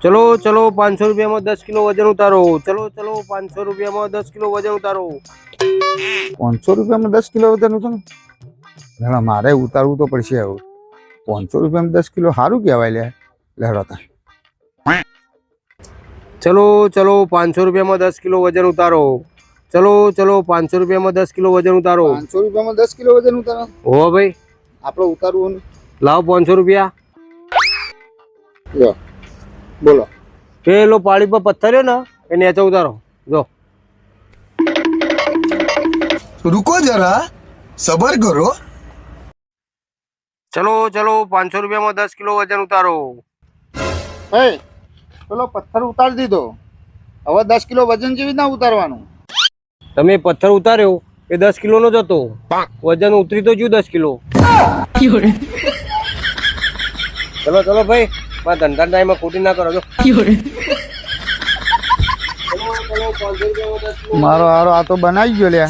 चलो चलो 500 रुपया में 10 किलो वजन उतारो। चलो चलो 500 रुपया में 10 किलो वजन उतारो। 500 રૂપિયામાં 10 કિલો વજન ઉતારો લેડો મારે ઉતારવું તો પડશે હવે 500 રૂપિયામાં 10 કિલો સારું કહેવાય લે લેડો તા चलो चलो 500 रुपया में 10 किलो वजन उतारो। चलो चलो 500 रुपया में 10 किलो वजन उतारो। 500 રૂપિયામાં 10 કિલો વજન ઉતારો हो भाई આપણે ઉતારવું ને लाओ 500 रुपया। લો બોલો ये लो पाड़ी पर पत्थर है ना ये नीचे उतारो जो। रुको जरा सबर करो। चलो चलो 500 रुपया में 10 किलो वजन उतारो। હે પેલો પથ્થર ઉતારી દીધો હવે 10 કિલો વજન જેવી ના ઉતારવાનું તમે પથ્થર ઉતાર્યો એ 10 કિલો નો જ હતો વજન ઉતરી તો જ્યું 10 કિલો। चलो चलो भाई मैं धंधा टाइम में खोटी ना करो जो। મારો હારો આ તો બનાવી ગયો લ્યા